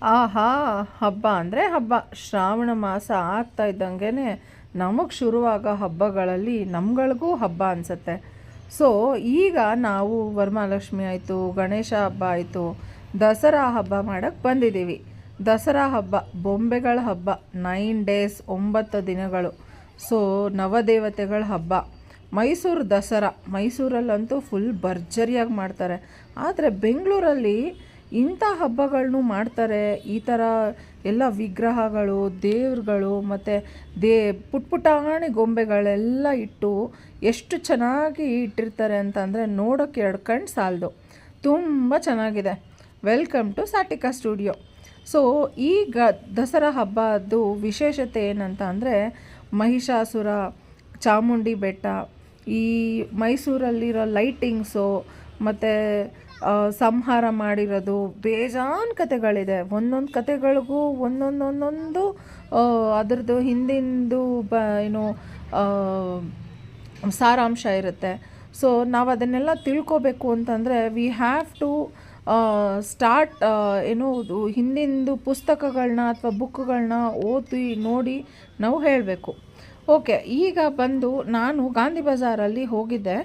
ಆಹಾ, ಹಬ್ಬ ಅಂದರೆ ಹಬ್ಬ. ಶ್ರಾವಣ ಮಾಸ ಆಗ್ತಾ ಇದ್ದಂಗೆ ನಮಗೆ ಶುರುವಾಗೋ ಹಬ್ಬಗಳಲ್ಲಿ ನಮ್ಗಳಿಗೂ ಹಬ್ಬ ಅನಿಸುತ್ತೆ. ಸೊ ಈಗ ನಾವು ವರಮಹಾಲಕ್ಷ್ಮಿ ಆಯಿತು, ಗಣೇಶ ಹಬ್ಬ ಆಯಿತು, ದಸರಾ ಹಬ್ಬ ಮಾಡೋಕ್ಕೆ ಬಂದಿದ್ದೀವಿ. ದಸರಾ ಹಬ್ಬ ಬೊಂಬೆಗಳ ಹಬ್ಬ, 9 ಡೇಸ್ 9 ದಿನಗಳು. ಸೊ ನವದೇವತೆಗಳ ಹಬ್ಬ. ಮೈಸೂರು ದಸರಾ, ಮೈಸೂರಲ್ಲಂತೂ ಫುಲ್ ಭರ್ಜರಿಯಾಗಿ ಮಾಡ್ತಾರೆ. ಆದರೆ ಬೆಂಗಳೂರಲ್ಲಿ ಇಂಥ ಹಬ್ಬಗಳನ್ನೂ ಮಾಡ್ತಾರೆ. ಈ ಥರ ಎಲ್ಲ ವಿಗ್ರಹಗಳು, ದೇವ್ರುಗಳು ಮತ್ತು ಪುಟಾಣಿ ಗೊಂಬೆಗಳೆಲ್ಲ ಇಟ್ಟು ಎಷ್ಟು ಚೆನ್ನಾಗಿ ಇಟ್ಟಿರ್ತಾರೆ ಅಂತಂದರೆ ನೋಡೋಕ್ಕೆ 2 ಕಣ್ಣು ಸಾಲದು. ತುಂಬ ಚೆನ್ನಾಗಿದೆ. Welcome to Satika studio. So ಈಗ ದಸರಾ ಹಬ್ಬದ್ದು ವಿಶೇಷತೆ ಏನಂತ ಅಂದರೆ ಮಹಿಷಾಸುರ, ಚಾಮುಂಡಿ ಬೆಟ್ಟ, ಈ ಮೈಸೂರಲ್ಲಿರೋ ಲೈಟಿಂಗ್ಸು ಮತ್ತು ಸಂಹಾರ ಮಾಡಿರೋದು, ಬೇಜಾನ್ ಕತೆಗಳಿದೆ. ಒಂದೊಂದು ಕತೆಗಳಿಗೂ ಒಂದೊಂದು ಅದರದ್ದು ಹಿಂದಿಂದು ಏನು ಸಾರಾಂಶ ಇರುತ್ತೆ. ಸೊ ನಾವು ಅದನ್ನೆಲ್ಲ ತಿಳ್ಕೊಬೇಕು ಅಂತಂದರೆ ವಿ ಹ್ಯಾವ್ ಟು ಸ್ಟಾರ್ಟ್ ಹಿಂದಿಂದು ಪುಸ್ತಕಗಳನ್ನ ಅಥವಾ ಬುಕ್ಗಳನ್ನ ಓದಿ ನೋಡಿ ನಾವು ಹೇಳಬೇಕು. ಓಕೆ, ಈಗ ಬಂದು ನಾನು ಗಾಂಧಿ ಬಜಾರಲ್ಲಿ ಹೋಗಿದ್ದೆ.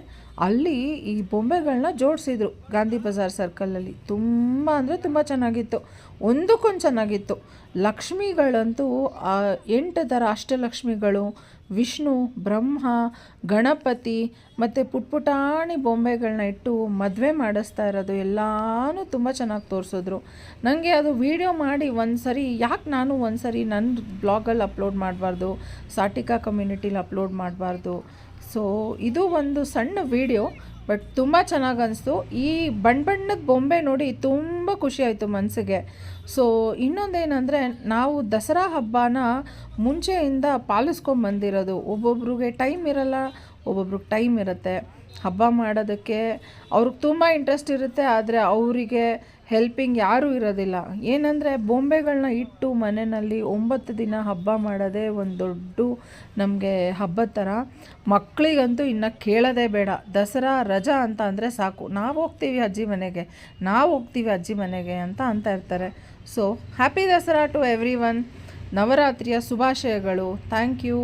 ಅಲ್ಲಿ ಈ ಬೊಂಬೆಗಳನ್ನ ಜೋಡಿಸಿದ್ರು ಗಾಂಧಿ ಬಜಾರ್ ಸರ್ಕಲಲ್ಲಿ. ತುಂಬ ಅಂದರೆ ತುಂಬ ಚೆನ್ನಾಗಿತ್ತು. ಒಂದಕ್ಕೊಂದು ಚೆನ್ನಾಗಿತ್ತು. ಲಕ್ಷ್ಮಿಗಳಂತೂ 8 ಥರ ಅಷ್ಟಲಕ್ಷ್ಮಿಗಳು, ವಿಷ್ಣು, ಬ್ರಹ್ಮ, ಗಣಪತಿ ಮತ್ತು ಪುಟಾಣಿ ಬೊಂಬೆಗಳನ್ನ ಇಟ್ಟು ಮದುವೆ ಮಾಡಿಸ್ತಾ ಇರೋದು ಎಲ್ಲನೂ ತುಂಬ ಚೆನ್ನಾಗಿ ತೋರಿಸಿದ್ರು. ನನಗೆ ಅದು ವಿಡಿಯೋ ಮಾಡಿ ಯಾಕೆ ನಾನು ನನ್ನ ಬ್ಲಾಗಲ್ಲಿ ಅಪ್ಲೋಡ್ ಮಾಡಬಾರ್ದು, ಸಾಟಿಕಾ ಕಮ್ಯುನಿಟಿಲಿ ಅಪ್ಲೋಡ್ ಮಾಡಬಾರ್ದು. ಸೊ ಇದು ಒಂದು ಸಣ್ಣ ವಿಡಿಯೋ, ಬಟ್ ತುಂಬ ಚೆನ್ನಾಗಿ ಅನಿಸ್ತು. ಈ ಬಣ್ಣದ ಬೊಂಬೆ ನೋಡಿ ತುಂಬ ಖುಷಿ ಆಯಿತು ಮನಸ್ಸಿಗೆ. ಸೊ ಇನ್ನೊಂದೇನೆಂದರೆ, ನಾವು ದಸರಾ ಹಬ್ಬನ ಮುಂಚೆಯಿಂದ ಪಾಲಿಸ್ಕೊಂಬಂದಿರೋದು. ಒಬ್ಬೊಬ್ರಿಗೆ ಟೈಮ್ ಇರಲ್ಲ, ಒಬ್ಬೊಬ್ರಿಗೆ ಟೈಮ್ ಇರುತ್ತೆ. ಹಬ್ಬ ಮಾಡೋದಕ್ಕೆ ಅವ್ರಿಗೆ ತುಂಬ ಇಂಟ್ರೆಸ್ಟ್ ಇರುತ್ತೆ, ಆದರೆ ಅವರಿಗೆ ಹೆಲ್ಪಿಂಗ್ ಯಾರೂ ಇರೋದಿಲ್ಲ. ಏನಂದರೆ ಬೊಂಬೆಗಳನ್ನ ಇಟ್ಟು ಮನೆಯಲ್ಲಿ 9 ದಿನ ಹಬ್ಬ ಮಾಡೋದೇ ಒಂದು ದೊಡ್ಡ ನಮಗೆ ಹಬ್ಬದ ಥರ. ಮಕ್ಕಳಿಗಂತೂ ಇನ್ನು ಕೇಳೋದೇ ಬೇಡ. ದಸರಾ ರಜಾ ಅಂತ ಅಂದರೆ ಸಾಕು, ನಾವು ಹೋಗ್ತೀವಿ ಅಜ್ಜಿ ಮನೆಗೆ ಅಂತ ಇರ್ತಾರೆ. So happy Dasara to everyone. ನವರಾತ್ರಿಯ ಶುಭಾಶಯಗಳು. Thank you.